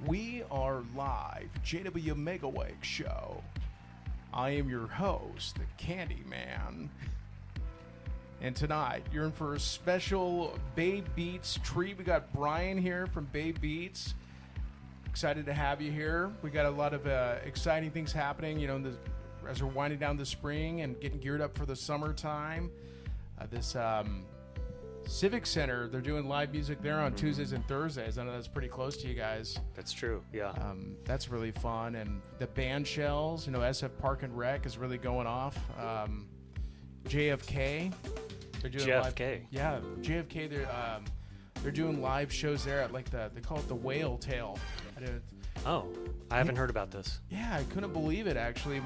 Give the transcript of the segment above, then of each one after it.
We are live, JW Megawake Show. I am your host, the Candy Man. And tonight, you're in for a special Bay Beats treat. We got Brian here from Bay Beats. Excited to have you here. We got a lot of exciting things happening, you know, as we're winding down the spring and getting geared up for the summertime. This Civic Center, they're doing live music there on Tuesdays and Thursdays. I know that's pretty close to you guys. That's true, yeah. That's really fun. And the band shells, you know, SF Park and Rec is really going off. JFK, they're doing JFK. JFK. They're doing live shows there at like they call it the Whale Tail. I haven't heard about this. Yeah, I couldn't believe it actually.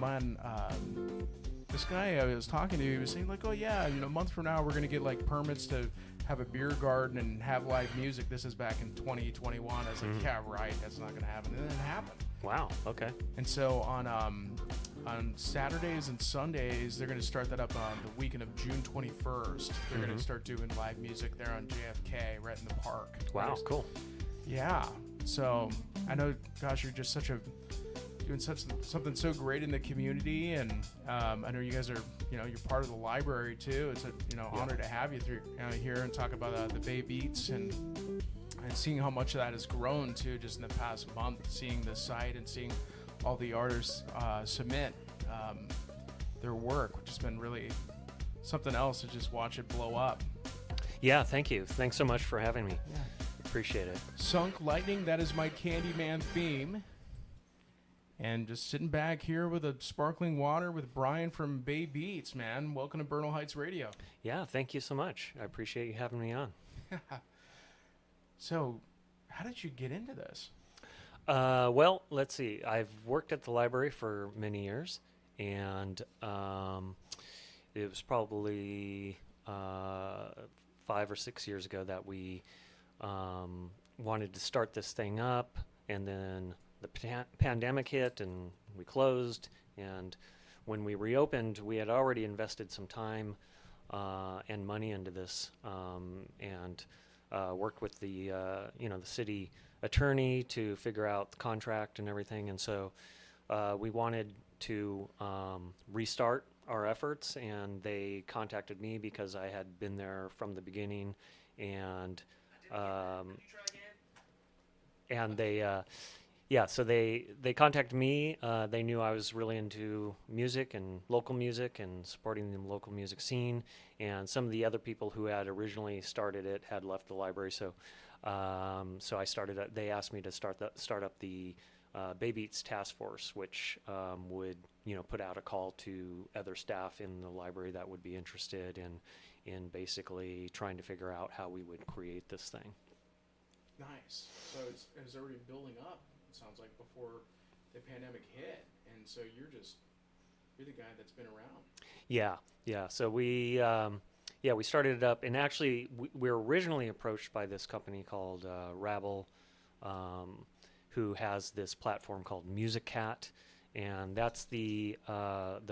This guy I was talking to, he was saying like, oh yeah, you know, a month from now we're gonna get like permits to have a beer garden and have live music. This is back in 2021. I was like, yeah, right, that's not gonna happen. And then it happened. Wow. Okay. And so on Saturdays and Sundays, they're gonna start that up on the weekend of June 21st. They're gonna start doing live music there on JFK, right in the park. Wow. Cool. Yeah. So I know, gosh, you're just doing something so great in the community, and I know you guys are, you know, you're part of the library too. It's a honor to have you here and talk about the Bay Beats and seeing how much of that has grown too, just in the past month. Seeing the site and seeing all the artists submit their work, which has been really something else to just watch it blow up. Yeah. Thank you. Thanks so much for having me. Yeah. Appreciate it. Sunk Lightning, that is my Candyman theme. And just sitting back here with a sparkling water with Brian from Bay Beats, man. Welcome to Bernal Heights Radio. Yeah, thank you so much. I appreciate you having me on. So, how did you get into this? Well, let's see. I've worked at the library for many years, and it was probably 5 or 6 years ago that we wanted to start this thing up, and then the pandemic hit and we closed, and when we reopened, we had already invested some time and money into this, and worked with the the city attorney to figure out the contract and everything, and so we wanted to restart our efforts, and they contacted me because I had been there from the beginning, and so they contacted me. They knew I was really into music and local music and supporting the local music scene. And some of the other people who had originally started it had left the library. So I started. They asked me to start up the Bay Beats Task Force, which would put out a call to other staff in the library that would be interested in basically trying to figure out how we would create this thing. Nice. So it was already building up. Sounds like before the pandemic hit, and so you're the guy that's been around. Yeah. So we started it up, and actually we were originally approached by this company called Rabble, who has this platform called Music Cat, and that's the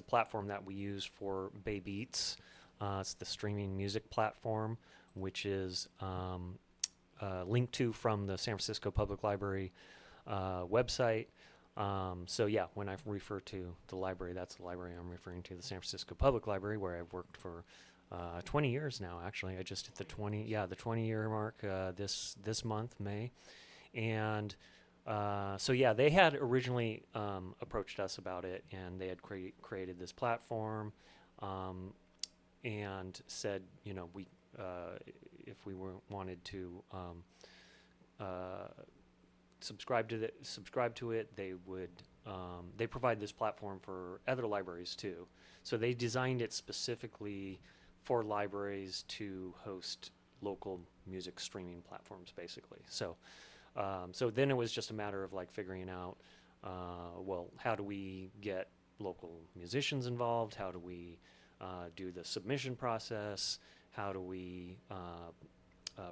platform that we use for Bay Beats. It's the streaming music platform, which is linked to from the San Francisco Public Library website. When I refer to the library, that's the library I'm referring to, the San Francisco Public Library, where I've worked for 20 years now. Actually, I just hit the 20-year mark this month, May, and they had originally approached us about it, and they had created this platform, and said, we if we wanted to subscribe to it, they would they provide this platform for other libraries too. So they designed it specifically for libraries to host local music streaming platforms, basically. So then it was just a matter of like figuring out, how do we get local musicians involved? How do we do the submission process? How do we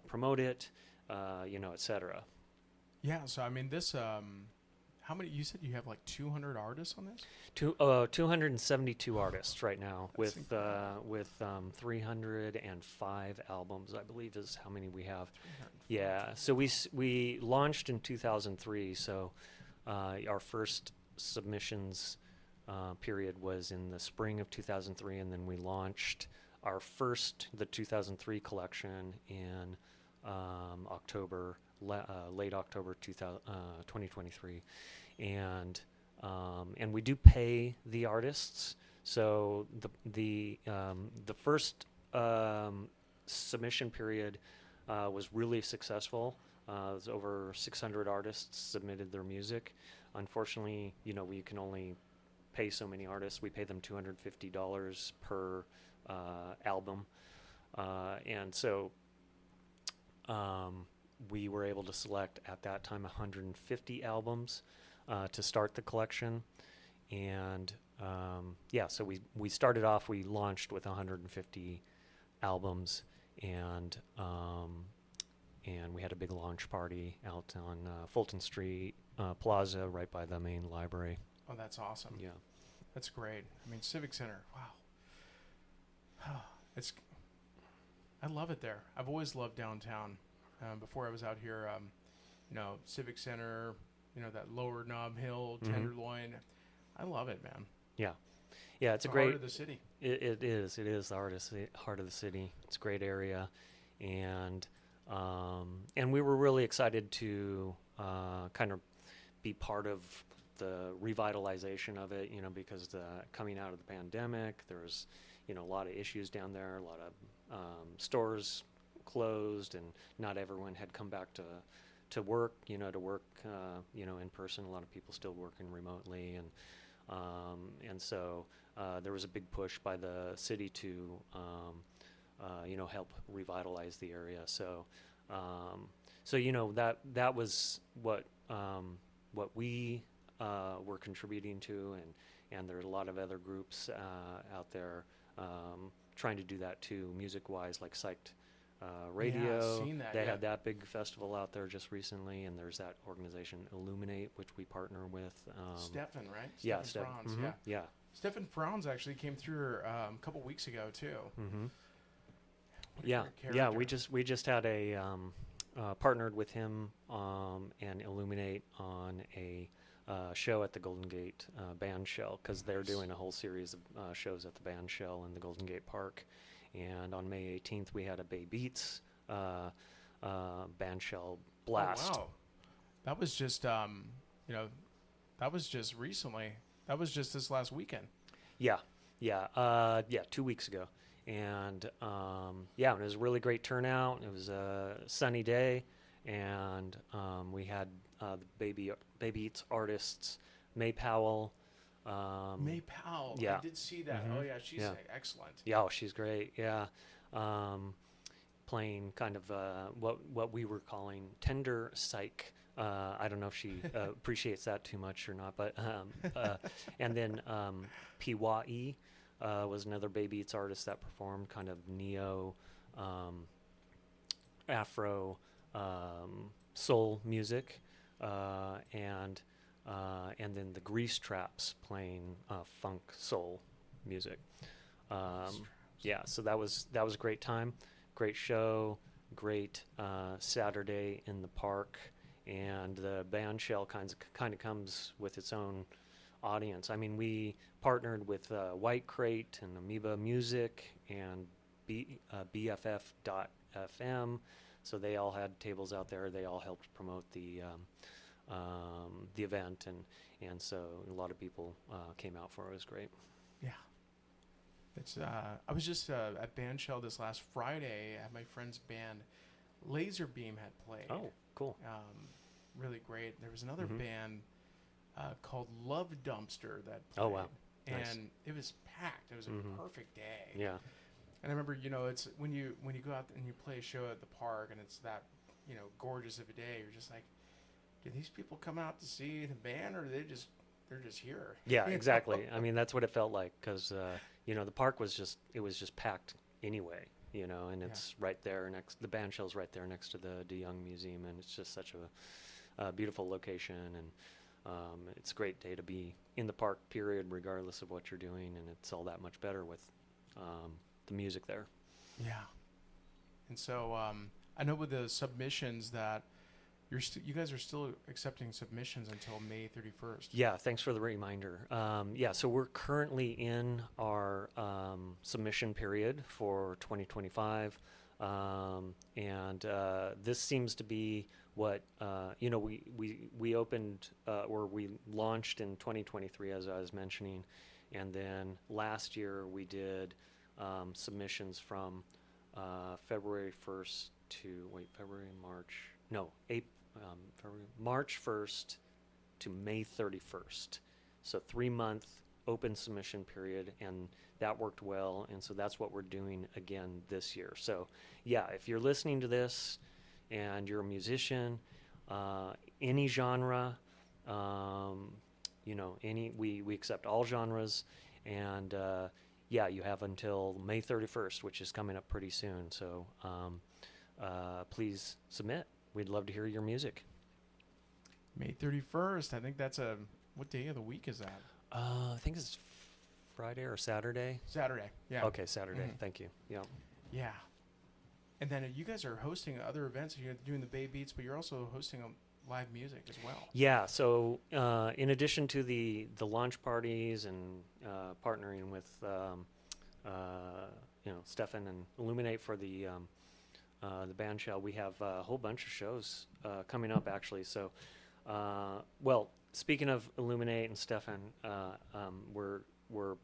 promote it? Et cetera. Yeah, so I mean, this, how many? You said you have like 200 artists on this. 272 artists right now. That's with 305 albums, I believe is how many we have. 305. Yeah. So we launched in 2003. So our first submissions period was in the spring of 2003, and then we launched the 2003 collection in late October 2023, and we do pay the artists. So the first submission period was really successful. It was over 600 artists submitted their music. Unfortunately, we can only pay so many artists. We pay them $250 per album, and so we were able to select at that time 150 albums to start the collection, and so we started off. We launched with 150 albums, and we had a big launch party out on Fulton Street Plaza, right by the main library. Oh, that's awesome. Yeah, that's great. I mean, Civic Center. Wow, I love it there. I've always loved downtown. Before I was out here, Civic Center, that Lower Nob Hill, Tenderloin. I love it, man. Yeah, it's a the great heart of the city. It is the heart of the city. It's a great area, and we were really excited to kind of be part of the revitalization of it. Because coming out of the pandemic, there was a lot of issues down there, a lot of stores closed, and not everyone had come back to work, to work, in person. A lot of people still working remotely, and so there was a big push by the city to, help revitalize the area. So, that was what we were contributing to, and there's a lot of other groups out there trying to do that too, music-wise, like Psyched Radio. Yeah, seen that, they had that big festival out there just recently, and there's that organization Illuminate, which we partner with. Stefan, right? Yeah, Stefan Franz, mm-hmm, yeah. Stefan Franz actually came through a couple weeks ago too. Mm-hmm. Yeah. We just had a partnered with him and Illuminate on a show at the Golden Gate Band Shell, because they're doing a whole series of shows at the Band Shell in the Golden Gate Park. And on May 18th, we had a Bay Beats Band Shell blast. Oh, wow. That was just, that was just recently. That was just this last weekend. Yeah, 2 weeks ago. And, it was a really great turnout. It was a sunny day, and we had the Bay Beats artists, May Powell. May Powell. Yeah. I did see that. Mm-hmm. Oh, yeah, she's excellent. Yeah, she's great. Yeah. Playing kind of what we were calling tender psych. I don't know if she appreciates that too much or not, but and then Piwai was another Bay Beats artist that performed kind of neo Afro soul music, and then the Grease Traps playing funk soul music. So that was a great time, great show, great Saturday in the park, and the Band Shell kind of comes with its own audience. I mean, we partnered with White Crate and Amoeba Music and BFF.FM, so they all had tables out there. They all helped promote the event, and so a lot of people came out for it. It was great. Yeah. It's I was just at Band Shell this last Friday at my friend's band. Laserbeam had played. Oh, cool. Really great. There was another band called Love Dumpster that played. Oh, wow. And Nice. It was packed. It was a perfect day. Yeah. And I remember, it's when you go out and you play a show at the park and it's that, gorgeous of a day, you're just like, do these people come out to see the band, or they're just here? Yeah, exactly. I mean, that's what it felt like, because the park was just packed anyway, and it's right there the Band Shell's right there next to the DeYoung Museum, and it's just such a beautiful location, and it's a great day to be in the park, period, regardless of what you're doing, and it's all that much better with the music there. Yeah. And so I know with the submissions that you guys are still accepting submissions until May 31st. Yeah, thanks for the reminder. So we're currently in our submission period for 2025, and this seems to be what we opened or we launched in 2023, as I was mentioning, and then last year we did submissions from February 1st to March 1st to May 31st. So 3-month open submission period, and that worked well, and so that's what we're doing again this year. So yeah, if you're listening to this and you're a musician, any genre, we accept all genres, and you have until May 31st, which is coming up pretty soon. So please submit. We'd love to hear your music. May 31st. I think that's what day of the week is that? I think it's Friday or Saturday. Saturday. Yeah. Okay, Saturday. Mm-hmm. Thank you. Yeah. Yeah. And then you guys are hosting other events. You're doing the Bay Beats, but you're also hosting live music as well. Yeah. So in addition to the launch parties and partnering with Stefan and Illuminate for the band shell, we have a whole bunch of shows coming up actually. So, speaking of Illuminate and Stefan, we're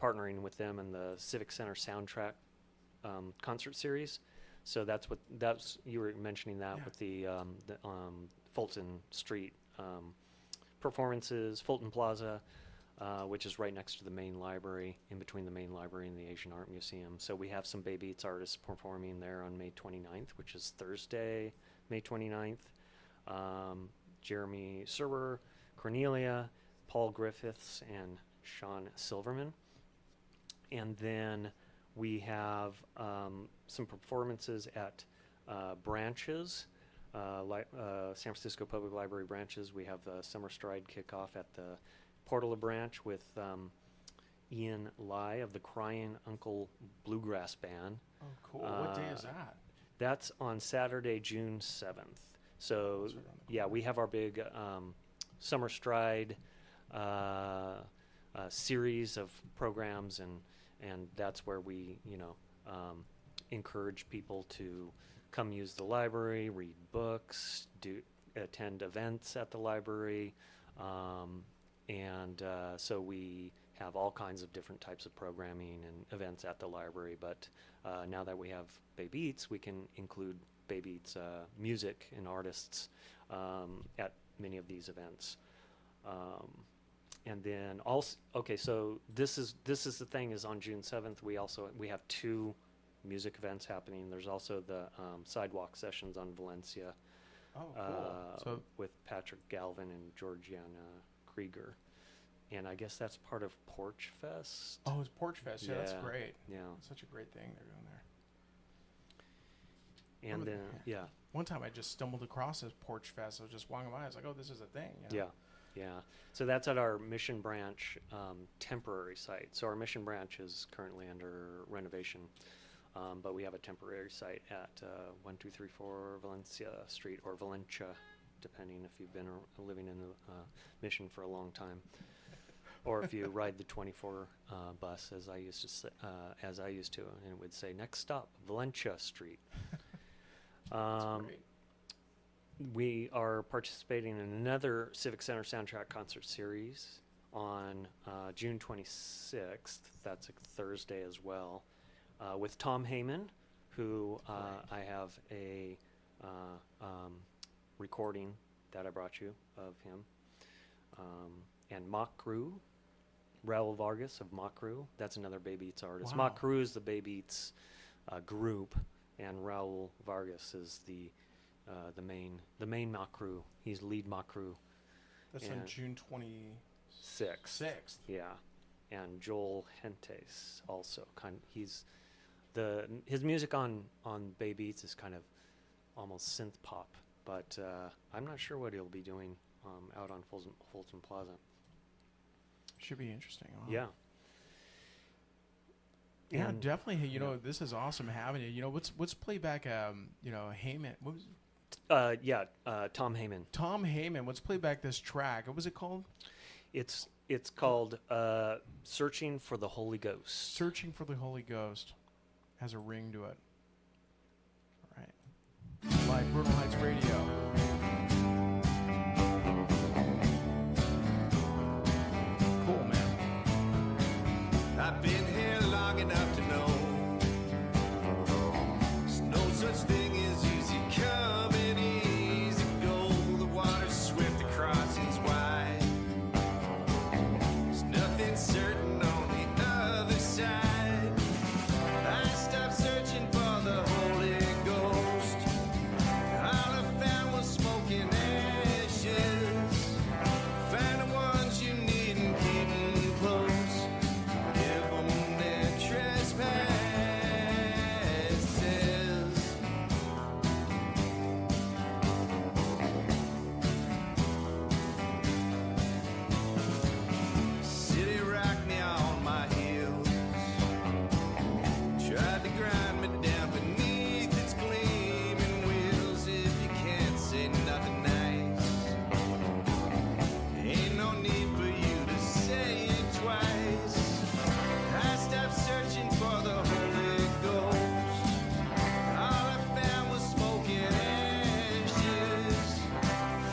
partnering with them in the Civic Center soundtrack concert series. So that's you were mentioning that with the Fulton Street performances, Fulton Plaza, which is right next to the main library, in between the main library and the Asian Art Museum. So we have some Bay Beats artists performing there on May 29th, which is Thursday, May 29th. Jeremy Serwer, Cornelia, Paul Griffiths, and Sean Silverman. And then we have some performances at Branches, San Francisco Public Library Branches. We have the Summer Stride kickoff at the Portola Branch with Ian Lai of the Crying Uncle Bluegrass Band. Oh, cool. What day is that? That's on Saturday, June 7th. So, we have our big Summer Stride series of programs, and that's where we, encourage people to come use the library, read books, attend events at the library, so we have all kinds of different types of programming and events at the library. But now that we have Bay Beats, we can include Bay Beats music and artists at many of these events. And then also, so this is the thing, is on June 7th we have 2 music events happening. There's also the sidewalk sessions on Valencia. Oh, cool. With Patrick Galvin and Georgiana Krieger. And I guess that's part of Porch Fest. Oh, it's Porch Fest. Yeah, that's great. Yeah. It's such a great thing they're doing there. And then, one time I just stumbled across this Porch Fest. I was just walking by. I was like, oh, this is a thing. Yeah. So that's at our Mission Branch temporary site. So our Mission Branch is currently under renovation, but we have a temporary site at 1234 Valencia Street, or Valencia, depending if you've been living in the Mission for a long time, or if you ride the 24 bus, as I used to, and it would say next stop Valencia Street. That's great. We are participating in another Civic Center soundtrack concert series on June 26th. That's a Thursday as well, with Tom Heyman, who I have a recording that I brought you of him, and Mock Crew, Raul Vargas of Mock Crew. That's another Bay Beats artist. Wow. Mock Crew is the Bay Beats group, and Raul Vargas is the main Mock Crew. He's lead Mock Crew. That's on June 26th. Yeah, and Joel Hentes also his music on Bay Beats is kind of almost synth pop, but I'm not sure what he'll be doing out on Fulton Plaza. Should be interesting. Wow. Yeah. Yeah, And- definitely. You yeah. know, this is awesome having you. You know, what's playback? You know, Heyman. What was Tom Heyman. Tom Heyman? What's playback this track? What was it called? It's called Searching for the Holy Ghost. Searching for the Holy Ghost. Has a ring to it. All right. Live Bernal Heights Radio. Cool, man. I've been here long enough to know there's no such thing as easy come and easy go. The water's swift, the crossing's wide. There's nothing certain on the other side. I stopped searching for the Holy Ghost. All I found was smoke and ashes. Find the ones you need and keep them close. Give them their trespasses. City rocked me on my heels. Tried to grind me down beneath its gleaming wheels. If you can't say nothing nice, ain't no need for you to say it twice. I stopped searching for the Holy Ghost. All I found was smoke and ashes.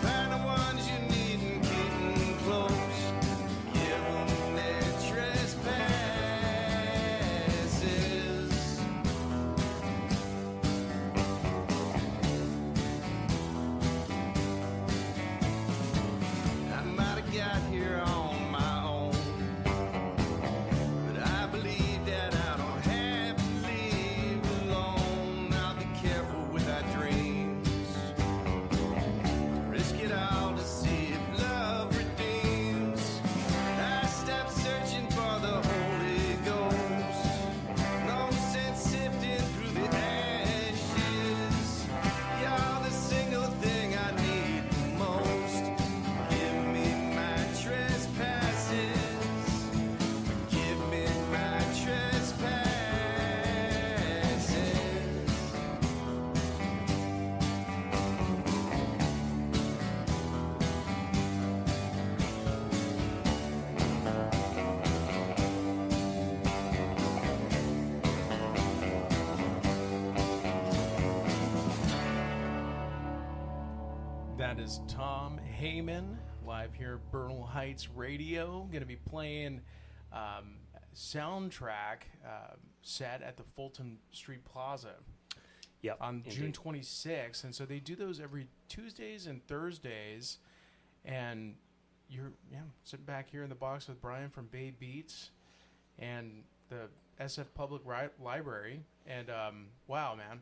Find the ones you need and keep them close. Give them their trespasses. I might have got here on my own, but I believe that I don't have to leave alone. I'll be careful with our dreams. Risk it all to see if love redeems. I stopped searching for the Holy Ghost. No sense sifting through the ashes. You're the single thing I need the most. Give me my trespasses. Give me my trespasses. That is Tom Heyman, live here at Bernal Heights Radio. Going to be playing soundtrack set at the Fulton Street Plaza Yep. on June indeed. 26th. And so they do those every Tuesdays and Thursdays. And you're sitting back here in the box with Brian from Bay Beats and the SF Public Library. And wow, man.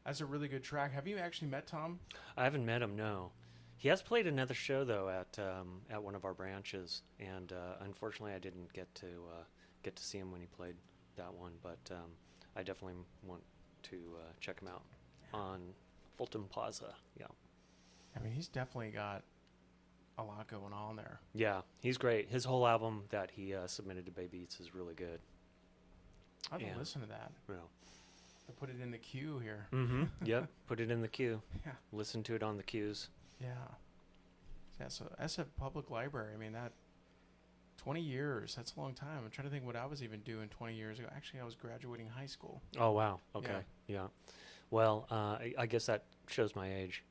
That's a really good track. Have you actually met Tom? I haven't met him. No, he has played another show though at one of our branches, and unfortunately, I didn't get to see him when he played that one. But I definitely want to check him out on Fulton Plaza. Yeah, I mean, he's definitely got a lot going on there. yeah, he's great. His whole album that he submitted to Bay Beats is really good. I've Yeah. listened to that. You know. I put it in the queue here. Mm-hmm. Yep. Put it in the queue. Yeah. Listen to it on the queues. Yeah. Yeah, so SF Public Library, I mean, that 20 years, that's a long time. I'm trying to think what I was even doing 20 years ago. Actually, I was graduating high school. Oh wow. Okay. Yeah. Well, I guess that shows my age.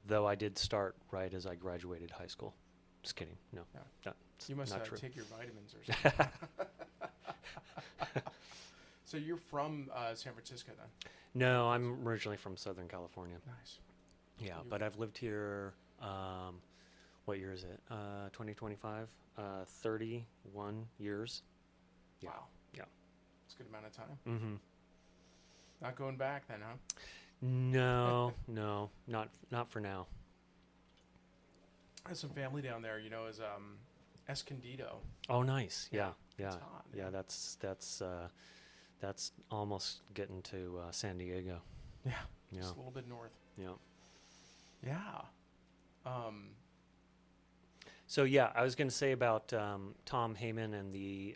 Though I did start right as I graduated high school. Just kidding. No. Yeah. That's You must not true. take your vitamins or something. So you're from San Francisco then? No, I'm originally from Southern California. Nice. Yeah, You- but I've lived here. What year is it? 2025. 31 years. Yeah. Wow. Yeah. It's a good amount of time. Mm-hmm. Not going back then, huh? No, no, not for now. I have some family down there, you know, is Escondido. Oh, nice. Yeah, yeah, It's hot, yeah. man. That's almost getting to San Diego. Yeah. Yeah, Just a little bit north. yeah. Yeah. So yeah, I was going to say about Tom Heyman and the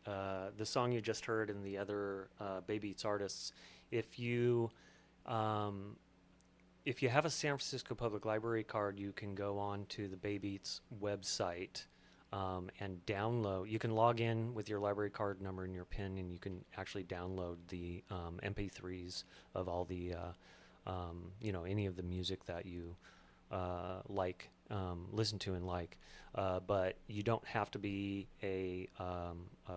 song you just heard and the other Bay Beats artists. If you have a San Francisco Public Library card, you can go on to the Bay Beats website and download. You can log in with your library card number and your PIN, and you can actually download the MP3s of all the any of the music that you listen to and like. But you don't have to be a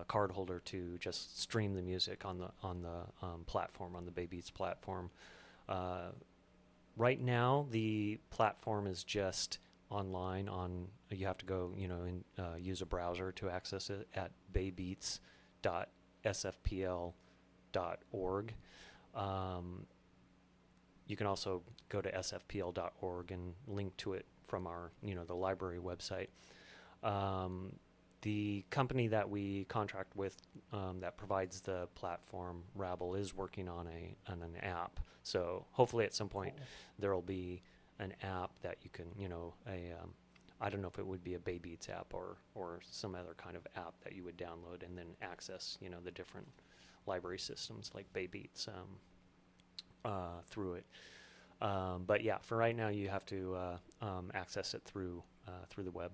card holder to just stream the music on the platform, on the Bay Beats platform. Right now, the platform is just online. You have to go, and use a browser to access it at baybeats.sfpl.org. You can also go to sfpl.org and link to it from our, the library website. The company that we contract with that provides the platform, Rabble, is working on an app. So hopefully at some point there will be an app that you can, I don't know if it would be a Bay Beats app or some other kind of app that you would download and then access, the different library systems like Bay Beats through it. But yeah, for right now you have to access it through the web.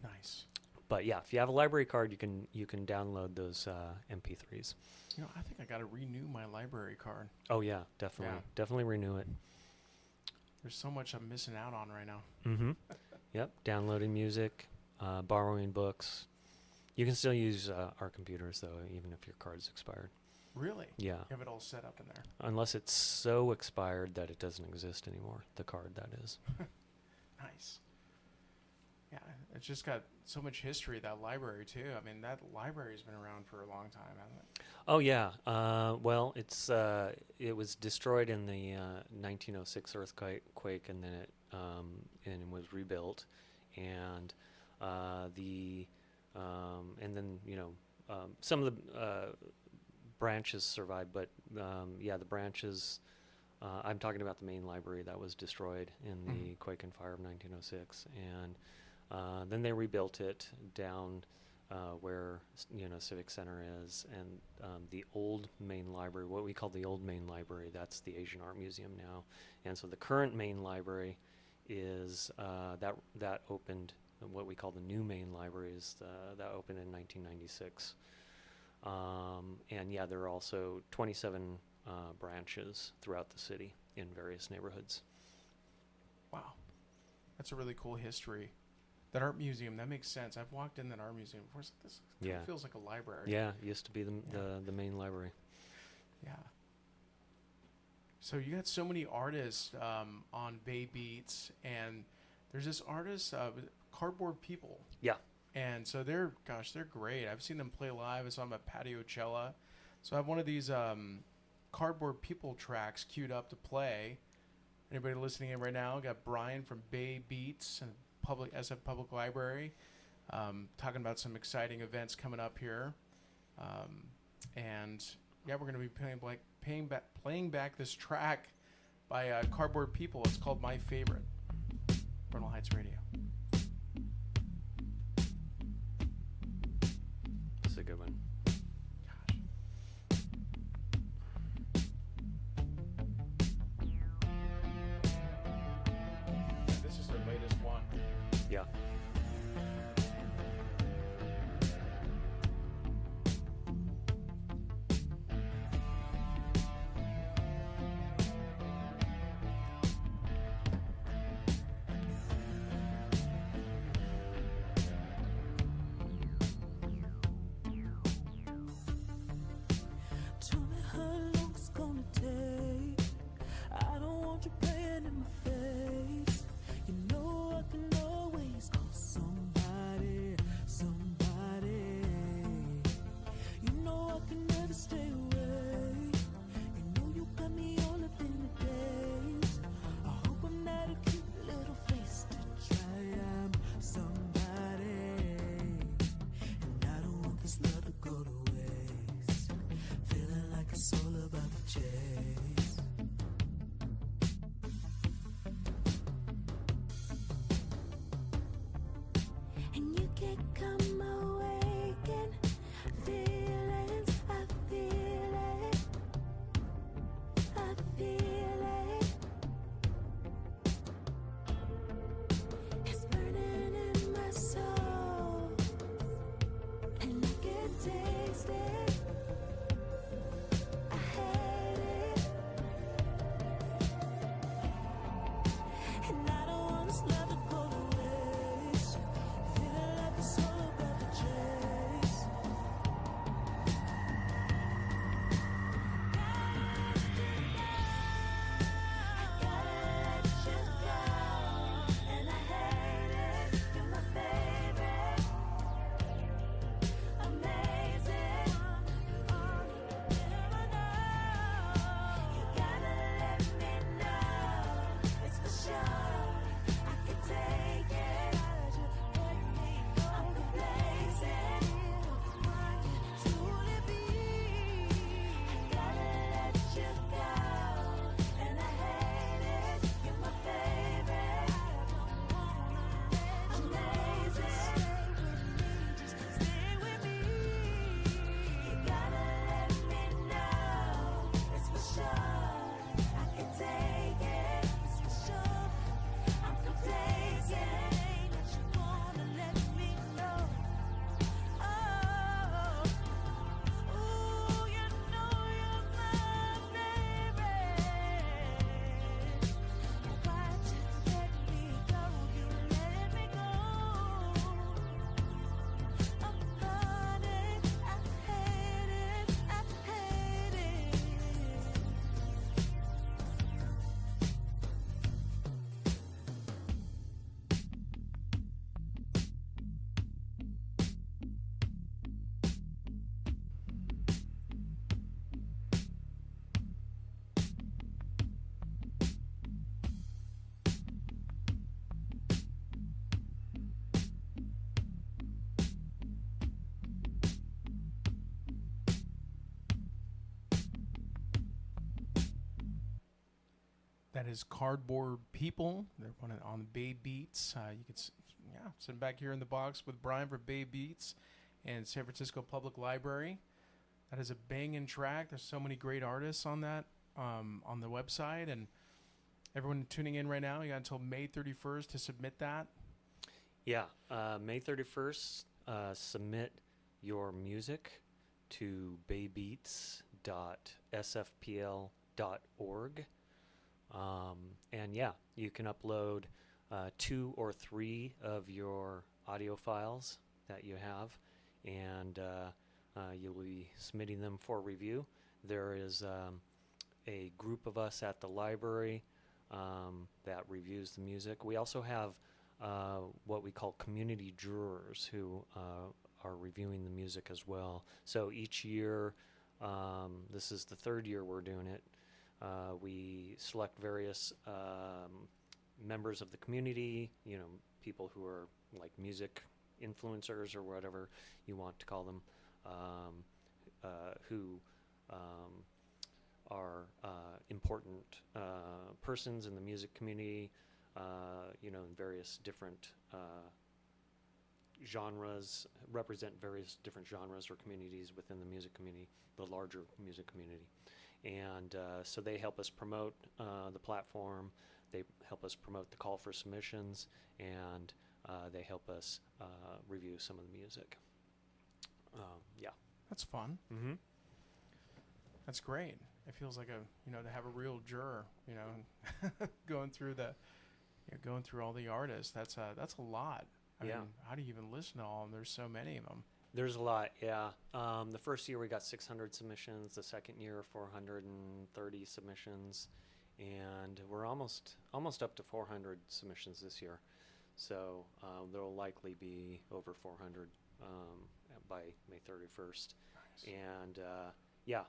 Nice. But yeah, if you have a library card, you can download those MP3s. I think I got to renew my library card. Oh yeah, definitely, definitely renew it. There's so much I'm missing out on right now. Mm-hmm. Yep, downloading music, borrowing books. You can still use our computers though, even if your card's expired. Really? Yeah. You have it all set up in there. Unless it's so expired that it doesn't exist anymore. The card, that is. Nice. Yeah, it's just got so much history, that library, too. I mean, that library's been around for a long time, hasn't it? Oh, yeah. Well, it was destroyed in the 1906 earthquake, and then it was rebuilt. And some of the branches survived, but the branches, I'm talking about the main library that was destroyed in the quake and fire of 1906, and then they rebuilt it down where Civic Center is, and the old main library, what we call the old main library, that's the Asian Art Museum now. And so the current main library is that opened, what we call the new main library is that opened in 1996. And yeah, there are also 27 branches throughout the city in various neighborhoods. Wow. That's a really cool history. That art museum, that makes sense. I've walked in that art museum before. It's like, this kind of feels like a library. Yeah, it used to be the main library. Yeah. So you got so many artists on Bay Beats, and there's this artist, Cardboard People. Yeah. And so they're great. I've seen them play live. I saw them at Patiochella. So I have one of these Cardboard People tracks queued up to play. Anybody listening in right now? Got Brian from Bay Beats and SF Public Library talking about some exciting events coming up here. And yeah, we're going to be playing back this track by Cardboard People. It's called My Favorite. Bernal Heights Radio. That's a good one. This is their latest one. Yeah. Tell me how long it's gonna take. I don't want you playing in my face. You know I can always call That is Cardboard People. They're on the Bay Beats. You can, sitting back here in the box with Brian for Bay Beats and San Francisco Public Library. That is a banging track. There's so many great artists on that, on the website. And everyone tuning in right now, you got until May 31st to submit that. Yeah, May 31st, submit your music to baybeats.sfpl.org. And yeah, you can upload 2 or 3 of your audio files that you have, and you'll be submitting them for review. There is a group of us at the library that reviews the music. We also have what we call community jurors who are reviewing the music as well. So each year, this is the 3rd year we're doing it, we select various members of the community, people who are like music influencers or whatever you want to call them, who are important persons in the music community, in various different genres, represent various different genres or communities within the music community, the larger music community. And so they help us promote the platform, they help us promote the call for submissions, and they help us review some of the music. Yeah. That's fun. Mm-hmm. That's great. It feels like to have a real juror, going through going through all the artists. That's a lot. I mean, how do you even listen to all of them? There's so many of them. There's a lot, yeah. The first year we got 600 submissions. The second year, 430 submissions, and we're almost up to 400 submissions this year. So there'll likely be over 400 by May 31st. Nice. And yeah,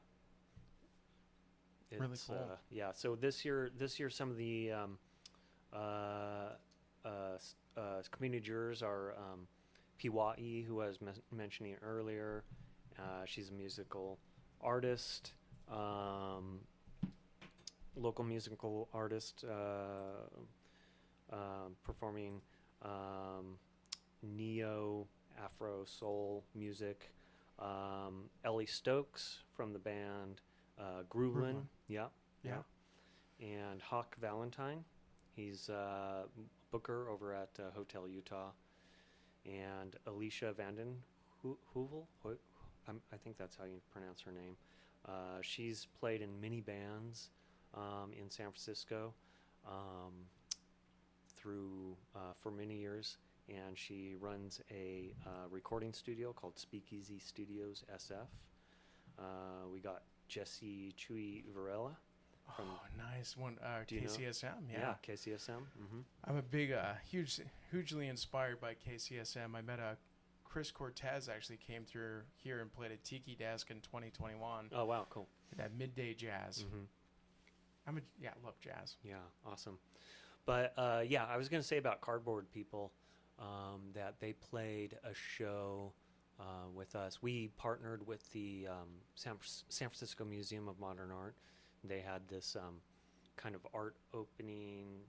it's really cool. Yeah. So this year, some of the community jurors are Piwa'i, who I was mentioning earlier. She's a musical artist, local musical artist, performing neo Afro soul music. Ellie Stokes from the band Groovelin. Yeah. And Hawk Valentine. He's a booker over at Hotel Utah. And Alicia Vanden Heuvel, I think that's how you pronounce her name. She's played in many bands in San Francisco for many years, and she runs a recording studio called Speakeasy Studios SF. We got Jesse Chewy Varela. Nice one. Do you know? KCSM, Yeah, KCSM. Mm-hmm. I'm a big, hugely inspired by KCSM. I met Chris Cortez actually came through here and played at Tiki Desk in 2021. Oh wow, cool. That midday jazz. Mm-hmm. I love jazz. Yeah, awesome. But I was going to say about Cardboard People that they played a show with us. We partnered with the San Francisco Museum of Modern Art. They had this kind of art opening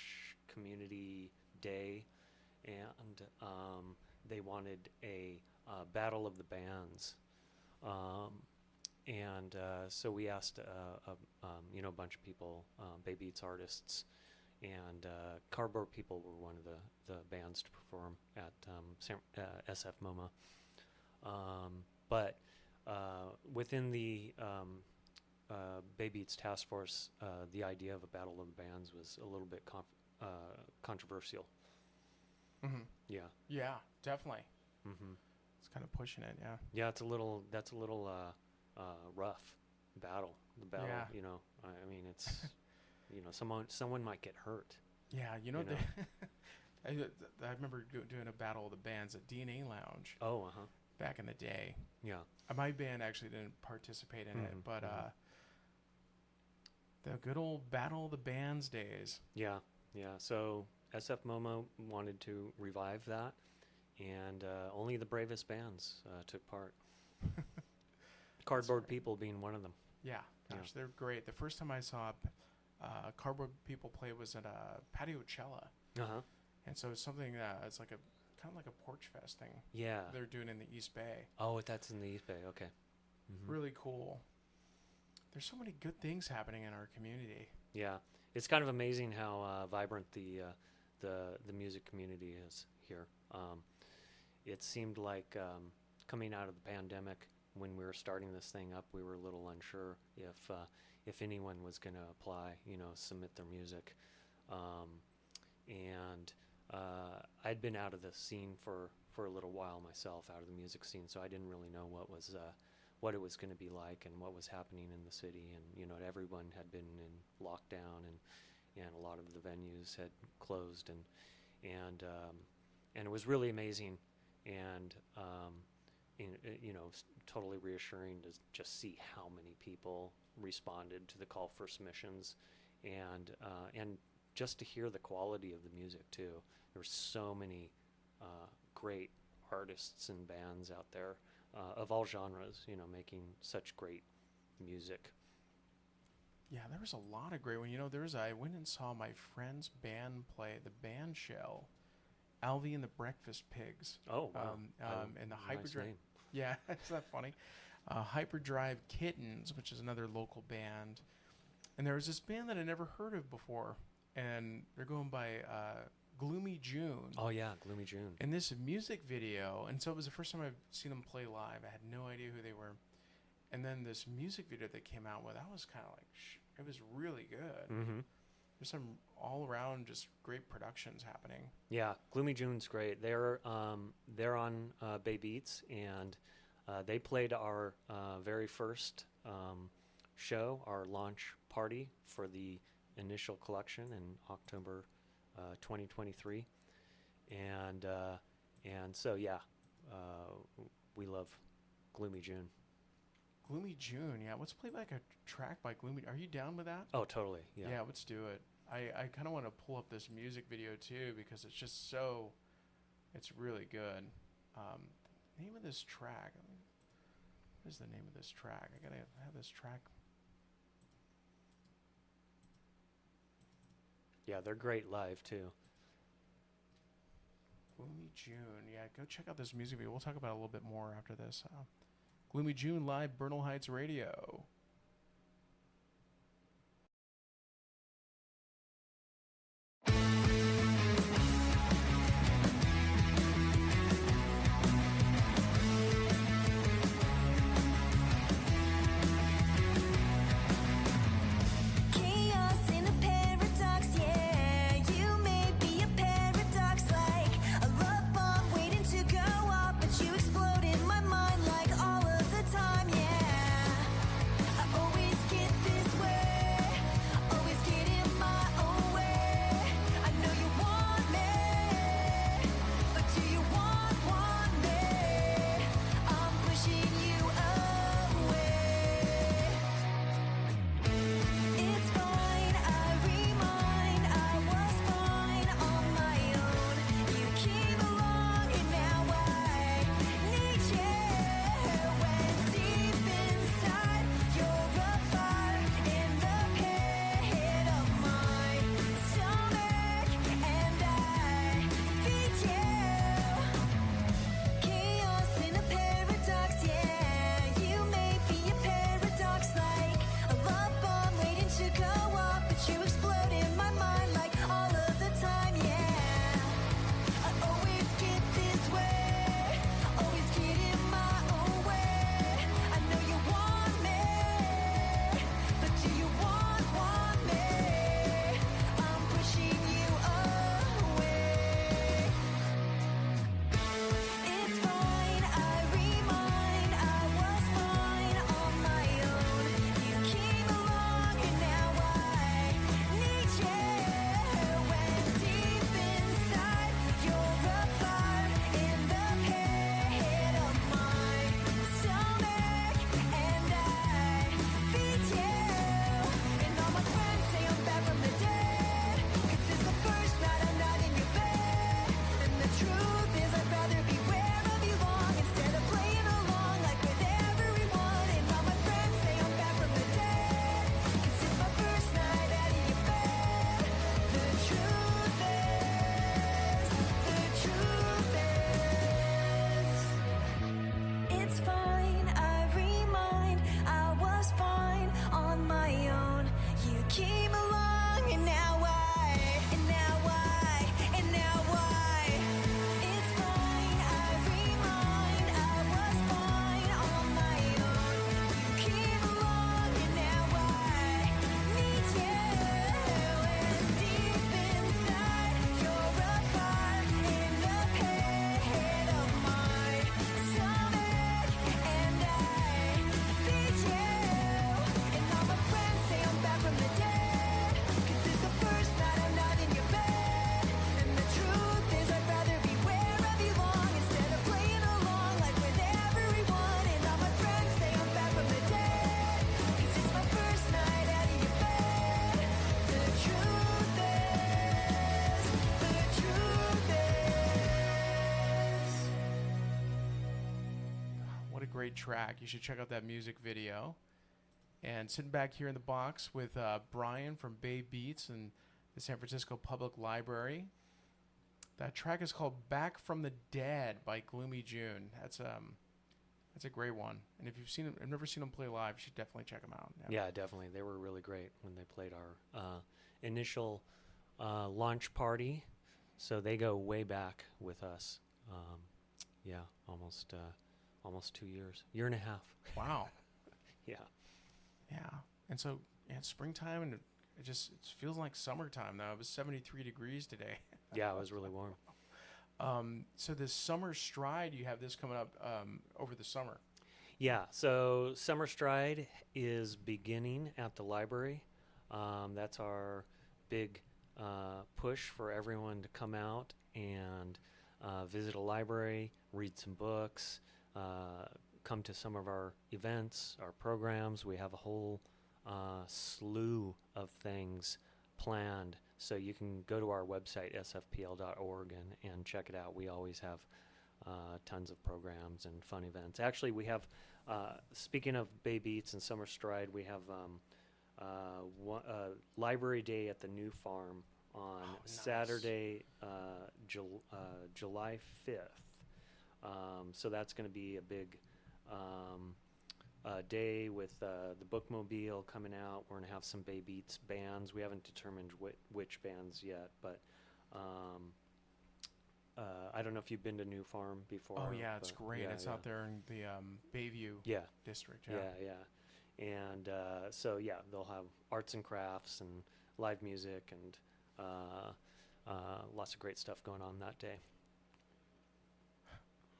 / community day, and they wanted a battle of the bands, and so we asked a bunch of people, Bay Beats artists, and Cardboard People were one of the bands to perform at SF MoMA. But within the Bay Beats Task Force, the idea of a battle of the bands was a little bit controversial. Mm-hmm. Yeah. Yeah, definitely. Mm-hmm. It's kind of pushing it. Yeah. Yeah, that's a little rough battle. The battle, Yeah. I mean, it's, someone might get hurt. Yeah, I remember doing a battle of the bands at DNA Lounge. Oh, uh-huh. Back in the day. Yeah. My band actually didn't participate in it, but the good old battle of the bands days. Yeah, yeah. So SF MoMA wanted to revive that, and only the bravest bands took part. Cardboard People being one of them. Yeah, gosh, they're great. The first time I saw Cardboard People Play was at Patiochella. Uh-huh. And so it's something it's like a kind of like a porch fest thing. Yeah. They're doing in the East Bay. Oh, that's in the East Bay. Okay. Mm-hmm. Really cool. There's so many good things happening in our community. Yeah, it's kind of amazing how vibrant the music community is here. It seemed like coming out of the pandemic, when we were starting this thing up, we were a little unsure if anyone was going to apply, submit their music, and I'd been out of the scene for a little while myself, out of the music scene, so I didn't really know what it was going to be like and what was happening in the city. And everyone had been in lockdown, and a lot of the venues had closed, and it was really amazing, and totally reassuring to just see how many people responded to the call for submissions, and just to hear the quality of the music too. There were so many great artists and bands out there of all genres, making such great music. Yeah, there was a lot of great one. I went and saw my friend's band play at the band shell, Alvy and the Breakfast Pigs. Oh, wow. And the Nice Hyperdrive. name. Yeah, isn't that funny? Hyperdrive Kittens, which is another local band. And there was this band that I never heard of before, and they're going by Gloomy June. Oh, yeah, Gloomy June. And this music video, and so it was the first time I've seen them play live. I had no idea who they were. And then this music video they came out with, I was kind of like, it was really good. Mm-hmm. There's some all-around just great productions happening. Yeah, Gloomy June's great. They're on Bay Beats, and they played our very first show, our launch party for the initial collection in October 2023, and so yeah, we love Gloomy June. Gloomy June, yeah. Let's play like a track by Gloomy. Are you down with that? Oh, totally. Yeah. Yeah, let's do it. I kind of want to pull up this music video too, because it's just it's really good. Name of this track. What is the name of this track? I gotta have this track. Yeah, they're great live too. Gloomy June. Yeah, go check out this music video. We'll talk about it a little bit more after this. Gloomy June live, Bernal Heights Radio. Chaos in a paradox, yeah. You may be a paradox, like a love bomb waiting to go off, but you explode in my mind like all of the time, yeah. track. You should check out that music video. And sitting back here in the box with Brian from Bay Beats and the San Francisco Public Library. That track is called "Back from the Dead" by Gloomy June. That's a great one. And if you've seen them, I've never seen them play live, you should definitely check them out. Yeah, definitely. They were really great when they played our initial launch party. So they go way back with us. Yeah, almost 2 years, year and a half. Wow. Yeah. Yeah. And so it's springtime, and it feels like summertime now. It was 73 degrees today. Yeah, it was really warm. So this summer stride, you have this coming up over the summer. Yeah, so Summer Stride is beginning at the library. That's our big push for everyone to come out and visit a library, read some books, come to some of our events, our programs. We have a whole slew of things planned. So you can go to our website, sfpl.org, and check it out. We always have tons of programs and fun events. Actually, we have, speaking of Bay Beats and Summer Stride, we have Library Day at the New Farm on Saturday, July 5th. So that's going to be a big day with the bookmobile coming out. We're going to have some Bay Beats bands. We haven't determined which bands yet, but I don't know if you've been to New Farm before. Oh, yeah, it's great. Yeah, it's out there in the Bayview district. Yeah. And so, yeah, they'll have arts and crafts and live music and lots of great stuff going on that day.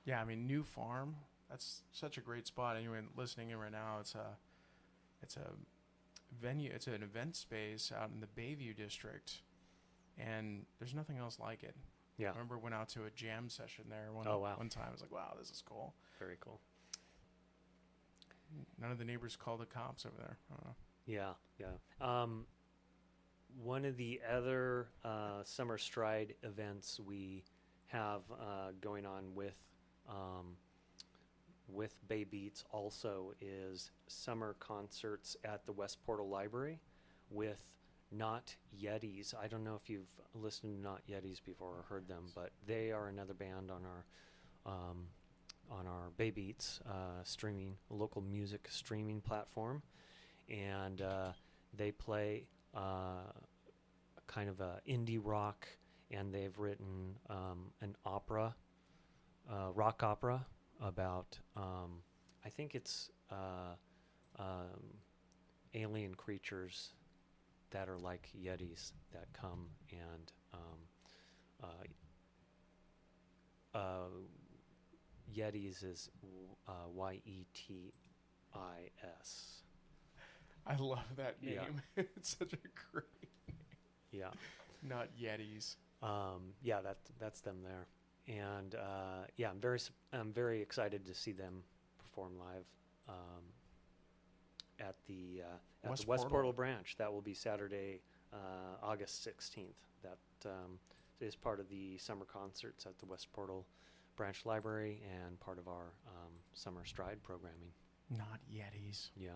Yeah, I mean, New Farm, that's such a great spot. Anyone listening in right now, it's a venue, it's an event space out in the Bayview district, and there's nothing else like it. Yeah. I remember went out to a jam session there one time. I was like, wow, this is cool. Very cool. None of the neighbors called the cops over there. I don't know. Yeah. One of the other Summer Stride events we have going on with Bay Beats also is summer concerts at the West Portal Library with Not Yetis. I don't know if you've listened to Not Yetis before or heard them, but they are another band on our Bay Beats local music streaming platform, and they play kind of a indie rock, and they've written an opera, rock opera about I think it's alien creatures that are like Yetis that come and Yetis is Yetis. I love that name. Yeah. It's such a great name. Yeah. Not Yetis. Yeah, that's them there, and yeah, I'm very excited to see them perform live at the West Portal branch. That will be Saturday, August 16th. That is part of the summer concerts at the West Portal branch library and part of our Summer Stride programming. Not Yetis. Yeah.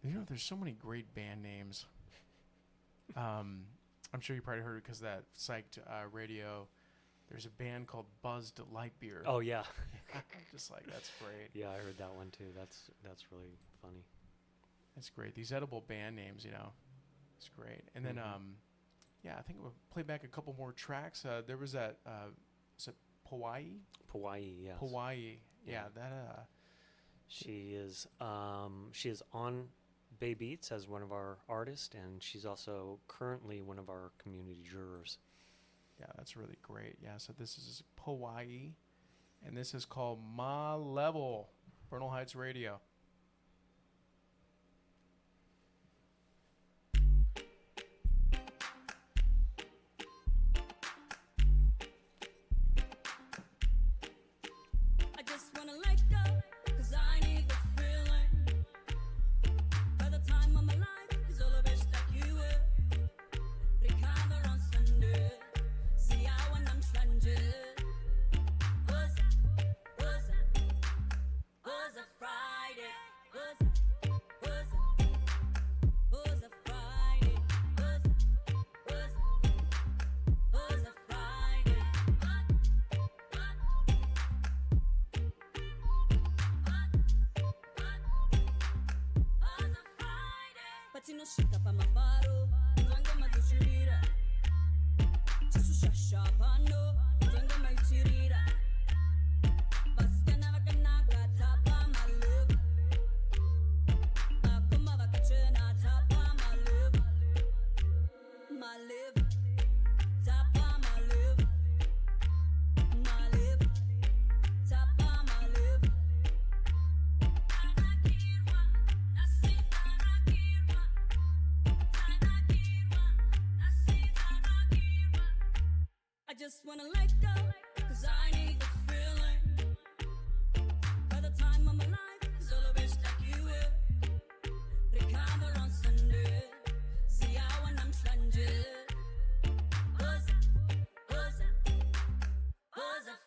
You know, there's so many great band names. I'm sure you probably heard it because that psyched radio. There's a band called Buzzed Lightbeer. Oh yeah. Just like, that's great. Yeah, I heard that one too. That's really funny. That's great. These edible band names, you know, it's great. And then, yeah, I think we'll play back a couple more tracks. There was that, is it Hawaii? Hawaii, yes. Hawaii, yeah. That. She is on Bay Beats as one of our artists, and she's also currently one of our community jurors. Yeah, that's really great. Yeah, so this is Hawaii, and this is called Ma Level, Bernal Heights Radio. I just wanna let go, 'cause I need the feeling. By the time of my life is all the best that you were. Recover on Sunday, see how when I'm stranded. Was I I just wanna let go, 'cause I need the feeling. By the time of my life is all the best like you were. Recover on Sunday, see how when I'm stranded. Was a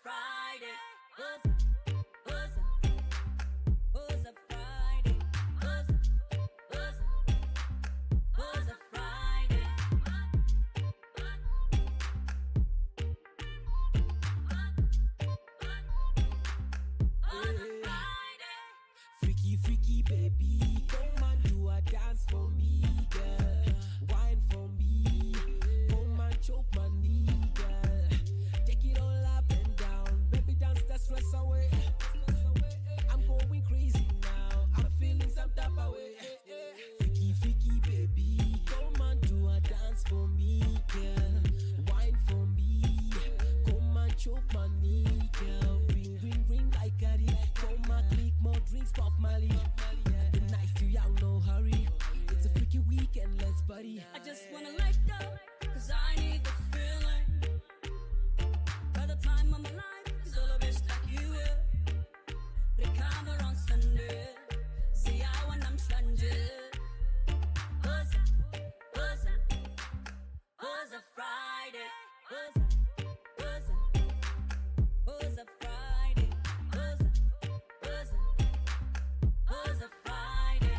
Friday, was a Friday, was a Friday. Freaky, freaky baby, come and do a dance for me, girl. Wine for me, come and choke my knee, girl. Take it all up and down, baby, dance the stress away. I'm going crazy now, I'm feeling some type of way. Freaky, freaky baby, come and do a dance for me, girl. Wine for me, come and choke my knee, girl. Ring, ring, ring like a ring. Come and click more drinks, pop Mali. The night too young, no hurry. It's a freaky weekend, let's party. I just wanna let go, 'cause I need the feeling. By the time of my life is all the best like you were. Recover on Sunday, see how when I'm stranded. Was a Friday, was a Friday, was a Friday. Was a Friday.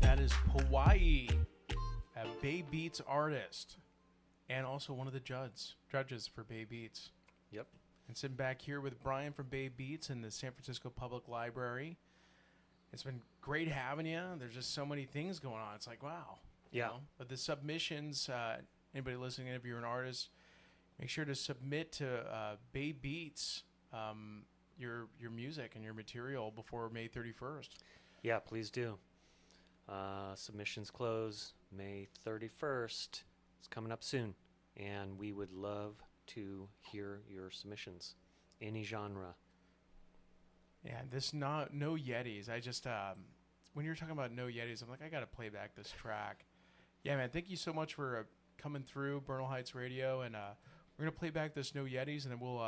That is Hawaii, a Bay Beats artist, and also one of the judges for Bay Beats. Yep. And sitting back here with Brian from Bay Beats in the San Francisco Public Library. It's been great having you. There's just so many things going on. It's like, wow. you Yeah. know. But the submissions, anybody listening, if you're an artist, make sure to submit to Bay Beats your music and your material before May 31st. Yeah, please do. Submissions close May 31st. It's coming up soon. And we would love to hear your submissions. Any genre. Yeah, this no Yetis. I just when you're talking about no Yetis, I'm like, I gotta play back this track. Yeah, man. Thank you so much for coming through Bernal Heights Radio, and we're gonna play back this no Yetis, and then we'll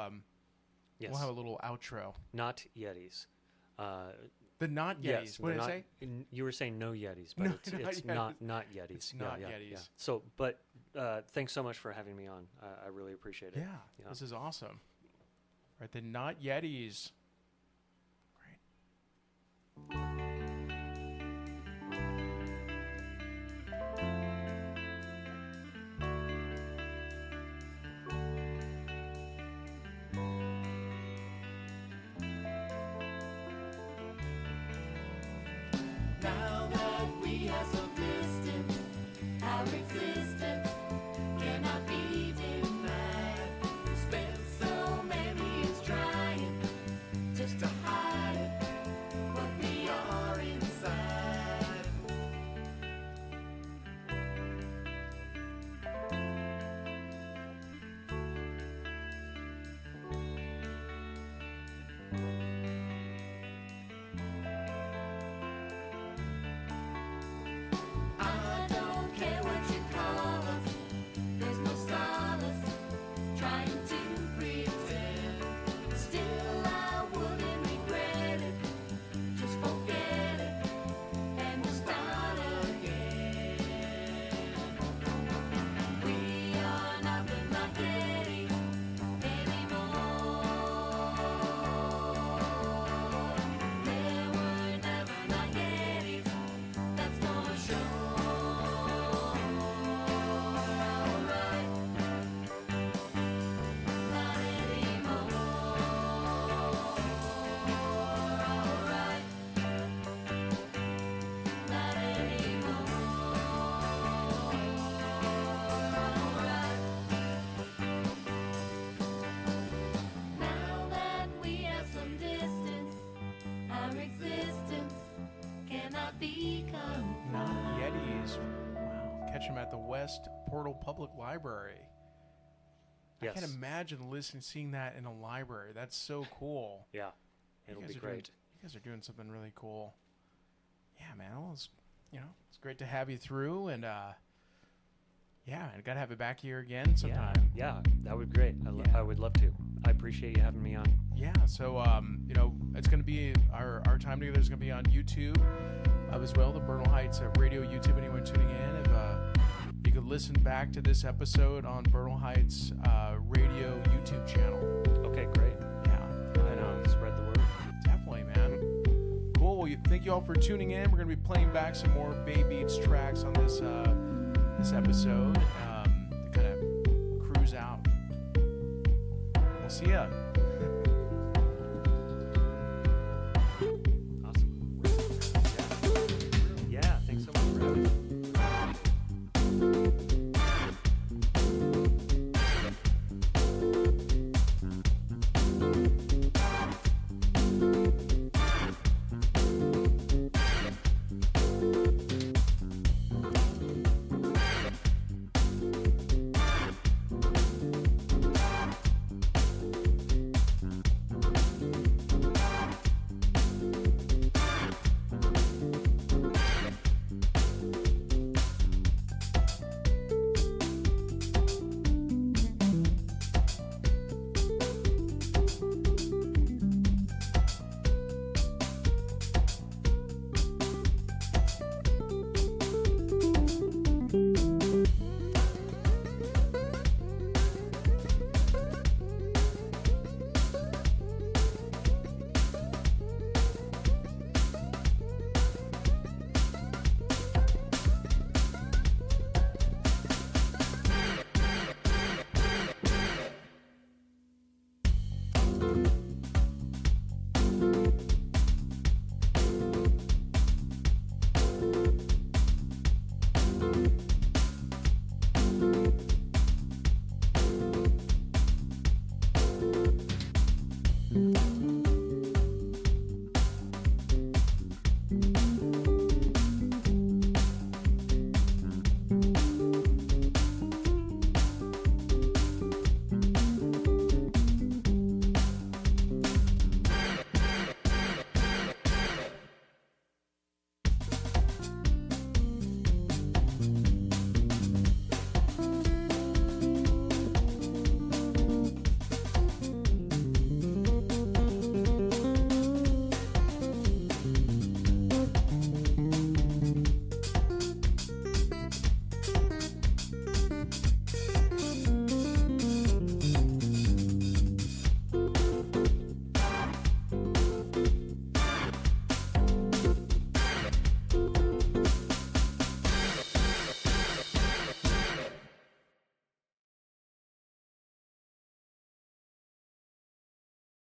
Yes. we'll have a little outro. Not Yetis. The not Yetis. Yes, What did I not- say? You were saying no Yetis, but No, it's not it's Yetis. not Yetis. It's not Yeah. Yetis. So, but thanks so much for having me on. I really appreciate it. Yeah, this is awesome. All right, the not Yetis. Great. Now that we have some distance, our existence cannot be denied. We spent so many years trying just to hide what we are inside. existence cannot be confined. Not Yetis. Wow. Catch them at the West Portal Public Library. Yes. I can't imagine seeing that in a library. That's so cool. Yeah. It'll be great. You guys are doing something really cool. Yeah, man. Well, it's great to have you through, and yeah, I gotta have you back here again sometime. Yeah, that would be great. I would love to. I appreciate you having me on. Yeah. So it's gonna be our time together is gonna be on YouTube as well, the Bernal Heights Radio YouTube. Anyone tuning in, if you could listen back to this episode on Bernal Heights Radio YouTube channel. Okay, great. Yeah. I know. Spread the word. Definitely, man. Cool. Well, thank you all for tuning in. We're going to be playing back some more Bay Beats tracks on this episode to kind of cruise out. We'll see ya.